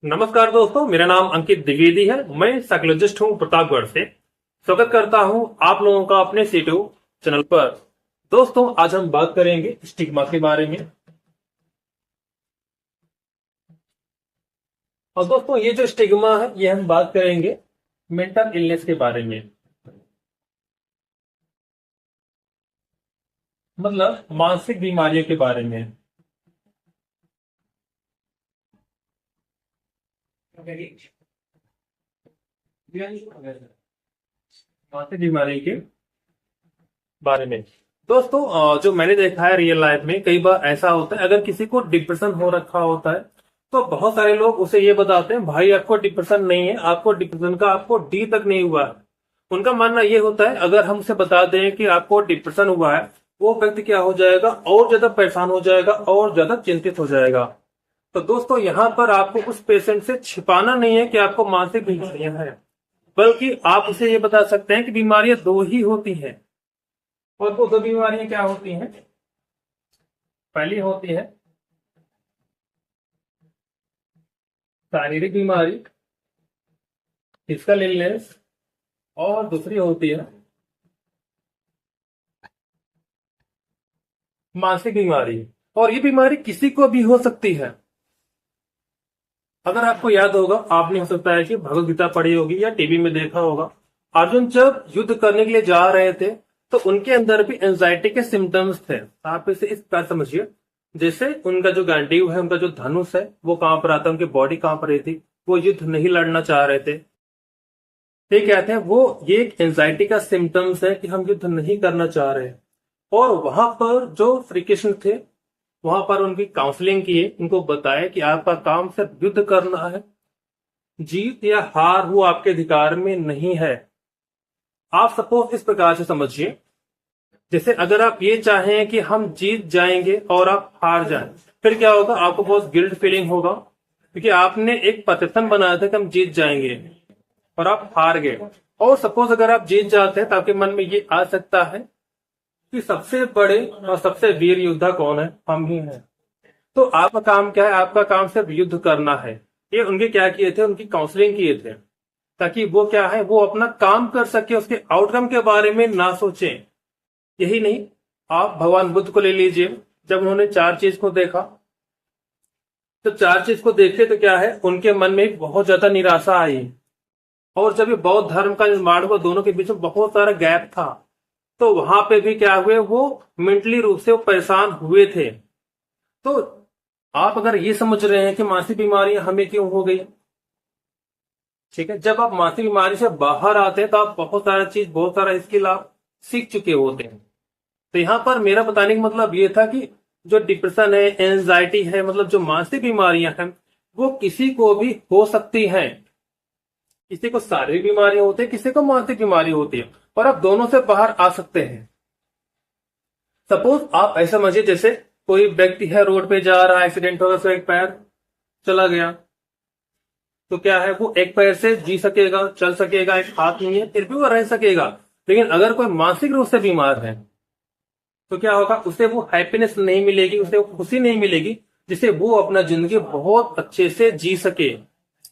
नमस्कार दोस्तों, मेरा नाम अंकित द्विवेदी है। मैं साइकोलॉजिस्ट हूं प्रतापगढ़ से। स्वागत करता हूं आप लोगों का अपने सीटू चैनल पर। दोस्तों, आज हम बात करेंगे स्टिग्मा के बारे में। और दोस्तों, ये जो स्टिग्मा है ये हम बात करेंगे मेंटल इलनेस के बारे में, मतलब मानसिक बीमारियों के बारे में। मानसिक बीमारी के बारे में दोस्तों, जो मैंने देखा है रियल लाइफ में, कई बार ऐसा होता है अगर किसी को डिप्रेशन हो रखा होता है तो बहुत सारे लोग उसे ये बताते हैं भाई आपको डिप्रेशन नहीं है, आपको डिप्रेशन का आपको डी तक नहीं हुआ है। उनका मानना ये होता है अगर हम उसे बता दें कि आपको डिप्रेशन हुआ है, वो व्यक्ति क्या हो जाएगा, और ज्यादा परेशान हो जाएगा और ज्यादा चिंतित हो जाएगा। तो दोस्तों, यहाँ पर आपको उस पेशेंट से छिपाना नहीं है कि आपको मानसिक बीमारियां हैं, बल्कि आप उसे ये बता सकते हैं कि बीमारियां दो ही होती हैं। और वो दो बीमारियां क्या होती हैं? पहली होती है शारीरिक बीमारी, फिजिकल इलनेस, और दूसरी होती है मानसिक बीमारी। और ये बीमारी किसी को भी हो सकती है। अगर आपको याद होगा, आपने हो सकता है कि भगवत गीता पढ़ी होगी या टीवी में देखा होगा, अर्जुन जब युद्ध करने के लिए जा रहे थे तो उनके अंदर भी एंजाइटी के सिम्टम्स थे। आप इसे इस प्रकार समझिए, जैसे उनका जो गांडीव है, उनका जो धनुष है, वो कांप रहा था, उनकी बॉडी कांप रही थी, वो युद्ध नहीं लड़ना चाह रहे थे। ये कहते हैं वो ये एक एंजाइटी का सिम्टम्स है कि हम युद्ध नहीं करना चाह रहे। और वहां पर जो श्री कृष्ण थे, वहां पर उनकी काउंसलिंग किए, उनको बताया कि आपका काम सिर्फ युद्ध करना है, जीत या हार वो आपके अधिकार में नहीं है। आप सपोज इस प्रकार से समझिए, जैसे अगर आप ये चाहें कि हम जीत जाएंगे और आप हार जाएं, फिर क्या होगा, आपको बहुत गिल्ट फीलिंग होगा क्योंकि आपने एक प्रतिशत बनाया था कि हम जीत जाएंगे और आप हार गए। और सपोज अगर आप जीत जाते हैं तो आपके मन में ये आ सकता है कि सबसे बड़े और सबसे वीर योद्धा कौन है, हम ही हैं। तो आपका काम क्या है, आपका काम सिर्फ युद्ध करना है। ये उनके क्या किए थे, उनकी काउंसलिंग किए थे ताकि वो क्या है, वो अपना काम कर सके, उसके आउटकम के बारे में ना सोचे। यही नहीं, आप भगवान बुद्ध को ले लीजिए। जब उन्होंने चार चीज को देखा, तो चार चीज को देखे तो क्या है, उनके मन में बहुत ज्यादा निराशा आई। और जब ये बौद्ध धर्म का निर्माण हुआ, दोनों के बीच में बहुत सारा गैप था, तो वहां पे भी क्या हुए, वो मेंटली रूप से वो परेशान हुए थे। तो आप अगर ये समझ रहे हैं कि मानसिक बीमारियां हमें क्यों हो गई, ठीक है, जब आप मानसिक बीमारी से बाहर आते हैं तो आप बहुत सारा स्किल आप सीख चुके होते हैं। तो यहाँ पर मेरा बताने का मतलब ये था कि जो डिप्रेशन है, एंजाइटी है, मतलब जो मानसिक बीमारियां हैं, वो किसी को भी हो सकती हैं। किसी को शारीरिक बीमारी होती है, किसी को मानसिक बीमारी होती है, और आप दोनों से बाहर आ सकते हैं। सपोज आप ऐसा समझिए, जैसे कोई व्यक्ति है, रोड पे जा रहा है, एक्सीडेंट होगा, उसका एक पैर चला गया, तो क्या है, वो एक पैर से जी सकेगा, चल सकेगा, एक हाथ नहीं है, फिर भी वो रह सकेगा। लेकिन अगर कोई मानसिक रूप से बीमार है तो क्या होगा, उसे वो हैप्पीनेस नहीं मिलेगी, उसे वो खुशी नहीं मिलेगी जिससे वो अपना जिंदगी बहुत अच्छे से जी सके।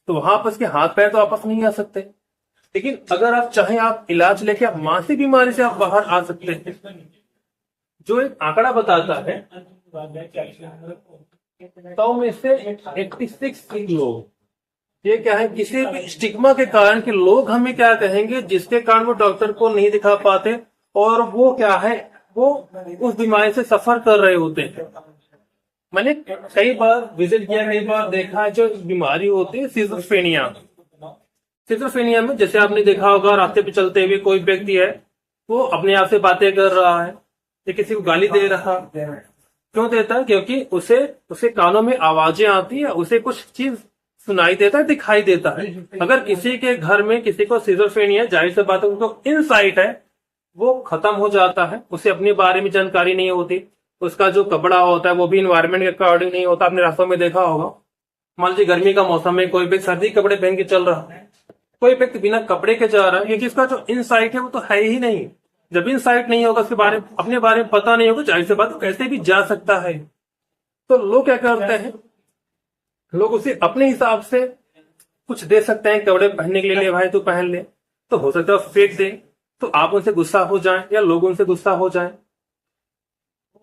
तो वहां पर उसके हाथ पैर तो वापस नहीं आ सकते। लेकिन अगर आप चाहें, आप इलाज लेके आप मानसिक बीमारी से आप बाहर आ सकते हैं। जो एक आंकड़ा बताता है, 100 में से 86 लोग, ये क्या है, किसी भी स्टिग्मा के कारण कि लोग हमें क्या कहेंगे, जिसके कारण वो डॉक्टर को नहीं दिखा पाते, और वो क्या है, वो उस बीमारी से सफर कर रहे होते हैं। मैंने कई बार विजिट किया, कई बार देखा है, जो बीमारी होती है सिजोफ्रेनिया। सिजोफ्रेनिया में जैसे आपने देखा होगा, रास्ते पे चलते हुए कोई व्यक्ति है, वो अपने आप से बातें कर रहा है या किसी को गाली दे रहा। क्यों देता है? क्योंकि उसे कानों में आवाजें आती है, उसे कुछ चीज सुनाई देता है, दिखाई देता है। अगर किसी के घर में किसी को सिजोफ्रेनिया, जाहिर सी बात है उनको इनसाइट है, वो खत्म हो जाता है, उसे अपने बारे में जानकारी नहीं होती, उसका जो कपड़ा होता है वो भी इन्वायरमेंट के अकॉर्डिंग नहीं होता। आपने रास्तों में देखा होगा, मान लीजिए गर्मी का मौसम है, कोई व्यक्ति सर्दी कपड़े पहन के चल रहा है, कोई व्यक्ति बिना कपड़े के जा रहा है, क्योंकि इसका जो इनसाइट है वो तो है ही नहीं। जब इनसाइट नहीं होगा, उसके बारे में अपने बारे में पता नहीं होगा, जाहिर सी बात कैसे भी जा सकता है। तो लोग क्या करते हैं, लोग उसे अपने हिसाब से कुछ दे सकते हैं कपड़े पहनने के लिए, ले भाई तू पहन ले, तो हो सकता है फेंक दे, तो आप उनसे गुस्सा हो जाएं या लोग उनसे गुस्सा हो जाएं।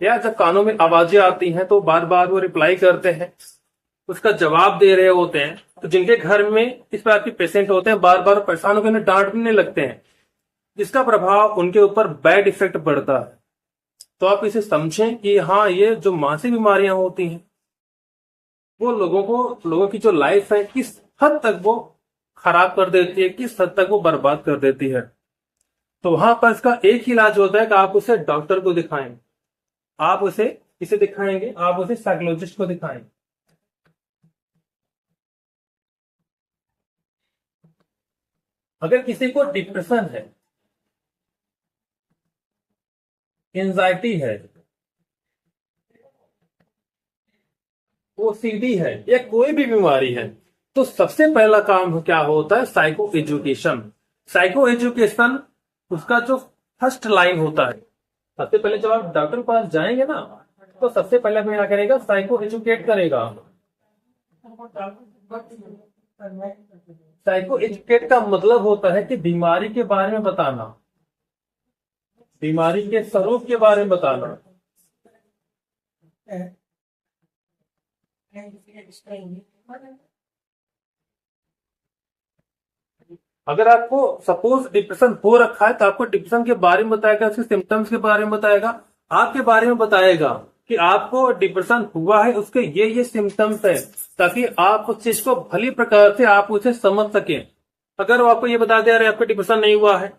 या जब कानों में आवाजें आती हैं तो बार बार वो रिप्लाई करते हैं, उसका जवाब दे रहे होते हैं, तो जिनके घर में इस प्रकार के पेशेंट होते हैं बार बार परेशान होकर उन्हें डांटने लगते हैं, जिसका प्रभाव उनके ऊपर बैड इफेक्ट पड़ता है। तो आप इसे समझें कि हाँ, ये जो मानसिक बीमारियां होती हैं वो लोगों की जो लाइफ है किस हद तक वो खराब कर देती है, किस हद तक वो बर्बाद कर देती है। तो वहां पर इसका एक ही इलाज होता है कि आप उसे डॉक्टर को दिखाएं, आप उसे किसे दिखाएंगे, आप उसे साइकोलॉजिस्ट को दिखाएं। अगर किसी को डिप्रेशन है, एंजाइटी है, ओसीडी है या कोई भी बीमारी है, तो सबसे पहला काम क्या होता है, साइको एजुकेशन। साइको एजुकेशन उसका जो फर्स्ट लाइन होता है, सबसे पहले जब आप डॉक्टर के पास जाएंगे ना, तो सबसे पहले क्या करेगा, साइको एजुकेट करेगा। साइको एजुकेट का मतलब होता है कि बीमारी के बारे में बताना, बीमारी के स्वरूप के बारे में बताना। अगर आपको सपोज डिप्रेशन हो रखा है तो आपको डिप्रेशन के बारे में बताएगा, उसके सिम्टम्स के बारे में बताएगा, आपके बारे में बताएगा कि आपको डिप्रेशन हुआ है, उसके ये सिम्टम्स है, ताकि आप उस चीज को भली प्रकार से आप उसे समझ सकें। अगर वो आपको ये बता दे रहे आपको डिप्रेशन नहीं हुआ है,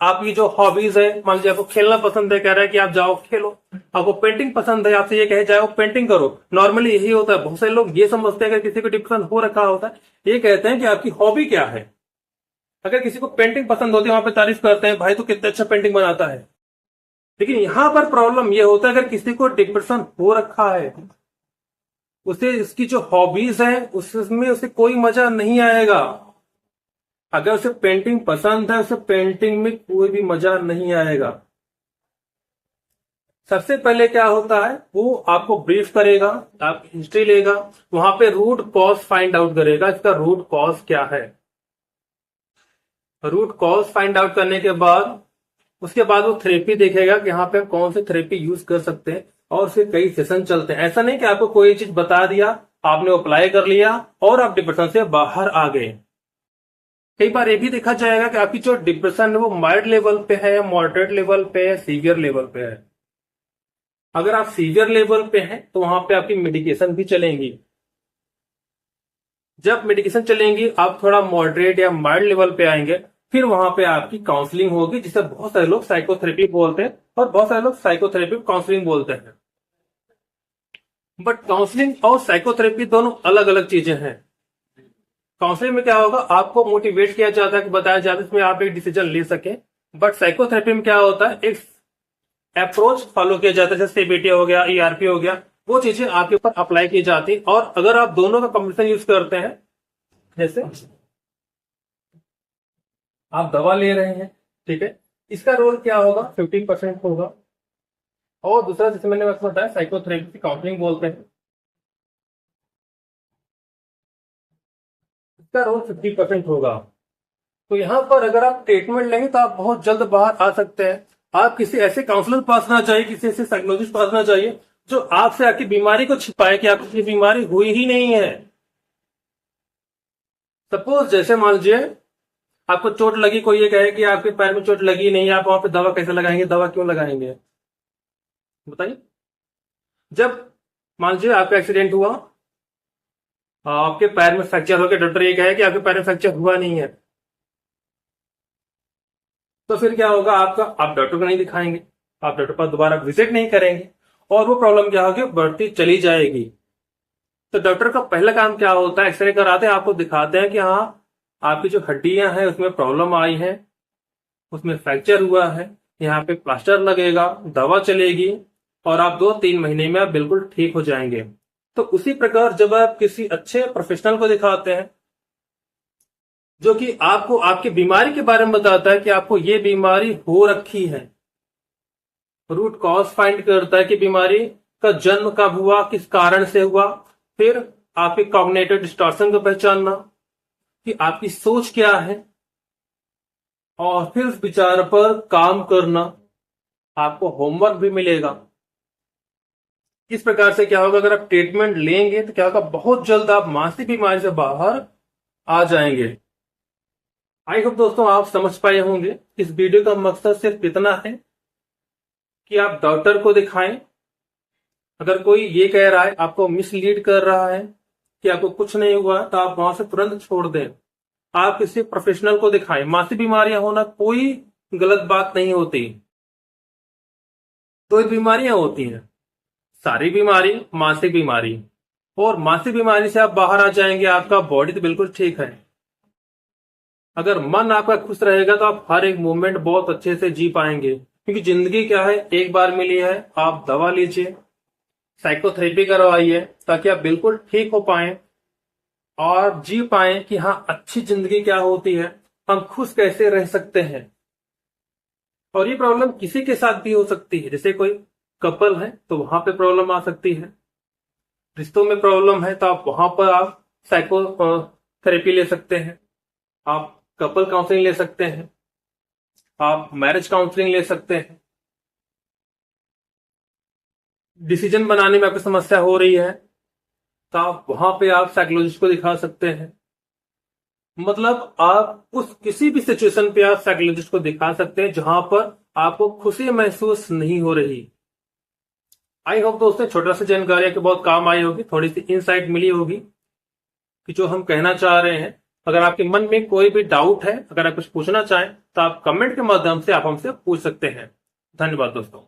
आपकी जो हॉबीज है, मान लीजिए आपको खेलना पसंद है, कह रहा है कि आप जाओ खेलो, आपको पेंटिंग पसंद है, आपसे ये कहे जाओ पेंटिंग करो, नॉर्मली यही होता है। बहुत सारे लोग ये समझते हैं, अगर किसी को डिप्रेशन हो रखा होता है, ये कहते हैं कि आपकी हॉबी क्या है। अगर किसी को पेंटिंग पसंद होती है, वहां पे तारीफ करते हैं, भाई तो कितना अच्छा पेंटिंग बनाता है। लेकिन यहां पर प्रॉब्लम ये होता है, अगर किसी को डिप्रेशन हो रखा है, उसे इसकी जो हॉबीज है उसमें उसे कोई मजा नहीं आएगा। अगर उसे पेंटिंग पसंद है, उसे पेंटिंग में कोई भी मजा नहीं आएगा। सबसे पहले क्या होता है, वो आपको ब्रीफ करेगा, आपकी हिस्ट्री लेगा, वहां पे रूट कॉज फाइंड आउट करेगा, इसका रूट कॉज क्या है। रूट कॉज फाइंड आउट करने के बाद उसके बाद वो थेरेपी देखेगा कि यहाँ पे हम कौन सी थेरेपी यूज कर सकते हैं, और उसके कई सेशन चलते हैं। ऐसा नहीं कि आपको कोई चीज बता दिया, आपने अप्लाई कर लिया और आप डिप्रेशन से बाहर आ गए। कई बार ये भी देखा जाएगा कि आपकी जो डिप्रेशन है वो माइल्ड लेवल पे है, मॉडरेट लेवल पे है, सीवियर लेवल पे है। अगर आप सीवियर लेवल पे हैं तो वहां पे आपकी मेडिकेशन भी चलेंगी। जब मेडिकेशन चलेंगी, आप थोड़ा मॉडरेट या माइल्ड लेवल पे आएंगे, फिर वहां पे आपकी काउंसलिंग होगी, जिसे बहुत सारे लोग साइकोथेरेपी बोलते हैं और बहुत सारे लोग साइकोथेरेपी काउंसलिंग बोलते हैं। बट काउंसलिंग और साइकोथेरेपी दोनों अलग अलग चीजें हैं। काउंसलिंग में क्या होगा, आपको मोटिवेट किया जाता है, कि बताया जाता है, इसमें आप एक डिसीजन ले सके। बट साइकोथेरेपी में क्या होता है, एक अप्रोच फॉलो किया जाता है, जैसे सीबीटी हो गया, ईआरपी हो गया, वो चीजें आपके ऊपर अप्लाई की जाती है। और अगर आप दोनों का कॉम्बिनेशन यूज करते हैं, जैसे आप दवा ले रहे हैं, ठीक है, इसका रोल क्या होगा, 50% होगा। और दूसरा, जैसे मैंने आपको बताया, साइकोथेरेपी काउंसलिंग बोलते हैं, इसका रोल 50% होगा। तो यहां पर अगर आप ट्रीटमेंट लेंगे तो आप बहुत जल्द बाहर आ सकते हैं। आप किसी ऐसे काउंसलर पास ना चाहिए, किसी ऐसे साइकोलॉजिस्ट पास ना चाहिए जो आपसे आपकी बीमारी को छिपाए कि आपको ये बीमारी हुई ही नहीं है। सपोज जैसे मान लीजिए आपको चोट लगी, कोई ये कहे कि आपके पैर में चोट लगी नहीं, आप वहां पे दवा कैसे लगाएंगे, दवा क्यों लगाएंगे बताइए। जब मान लीजिए आपका एक्सीडेंट हुआ, आपके पैर में फ्रैक्चर हो गया, डॉक्टर ये कहे कि आपके पैर में फ्रैक्चर हुआ नहीं है, तो फिर क्या होगा आपका, आप डॉक्टर को नहीं दिखाएंगे, आप डॉक्टर पास दोबारा विजिट नहीं करेंगे, और वो प्रॉब्लम क्या होगी, बढ़ती चली जाएगी। तो डॉक्टर का पहला काम क्या होता है, एक्सरे कराते हैं, आपको दिखाते हैं कि हाँ आपकी जो हड्डियां हैं उसमें प्रॉब्लम आई है, उसमें फ्रैक्चर हुआ है, यहाँ पे प्लास्टर लगेगा, दवा चलेगी, और आप 2-3 महीने में आप बिल्कुल ठीक हो जाएंगे। तो उसी प्रकार जब आप किसी अच्छे प्रोफेशनल को दिखाते हैं, जो कि आपको आपकी बीमारी के बारे में बताता है कि आपको ये बीमारी हो रखी है, रूट कॉज फाइंड करता है कि बीमारी का जन्म कब हुआ, किस कारण से हुआ, फिर आपके कॉग्निटिव डिस्टॉर्शन को पहचानना, कि आपकी सोच क्या है और फिर उस विचार पर काम करना। आपको होमवर्क भी मिलेगा। इस प्रकार से क्या होगा, अगर आप ट्रीटमेंट लेंगे तो क्या होगा, बहुत जल्द आप मानसिक बीमारी से बाहर आ जाएंगे। आई होप दोस्तों आप समझ पाए होंगे। इस वीडियो का मकसद सिर्फ इतना है कि आप डॉक्टर को दिखाएं। अगर कोई ये कह रहा है, आपको मिसलीड कर रहा है कि आपको कुछ नहीं हुआ, तो आप वहां से तुरंत छोड़ दें। आप किसी प्रोफेशनल को दिखाएं। मानसिक बीमारियां होना कोई गलत बात नहीं होती। दो बीमारियां होती हैं, शारीरिक बीमारी, मानसिक बीमारी। और मानसिक बीमारी से आप बाहर आ जाएंगे, आपका बॉडी तो बिल्कुल ठीक है। अगर मन आपका खुश रहेगा तो आप हर एक मोमेंट बहुत अच्छे से जी पाएंगे। क्योंकि जिंदगी क्या है, एक बार मिली है। आप दवा लीजिए, साइकोथेरेपी करवाइए, ताकि आप बिल्कुल ठीक हो पाए और जी पाए कि हाँ, अच्छी जिंदगी क्या होती है, हम खुश कैसे रह सकते हैं। और ये प्रॉब्लम किसी के साथ भी हो सकती है। जैसे कोई कपल है तो वहां पे प्रॉब्लम आ सकती है, रिश्तों में प्रॉब्लम है तो आप वहां पर आप साइको थेरेपी ले सकते हैं, आप कपल काउंसलिंग ले सकते हैं, आप मैरिज काउंसलिंग ले सकते हैं। डिसीजन बनाने में आपको समस्या हो रही है तो आप वहां पे आप साइकोलॉजिस्ट को दिखा सकते हैं। मतलब आप उस किसी भी सिचुएशन पे आप साइकोलॉजिस्ट को दिखा सकते हैं जहां पर आपको खुशी महसूस नहीं हो रही। आई होप दोस्तों छोटा सा जानकारी आपके बहुत काम आई होगी, थोड़ी सी इंसाइट मिली होगी कि जो हम कहना चाह रहे हैं। अगर आपके मन में कोई भी डाउट है, अगर आप कुछ पूछना चाहें तो आप कमेंट के माध्यम से आप हमसे पूछ सकते हैं। धन्यवाद दोस्तों।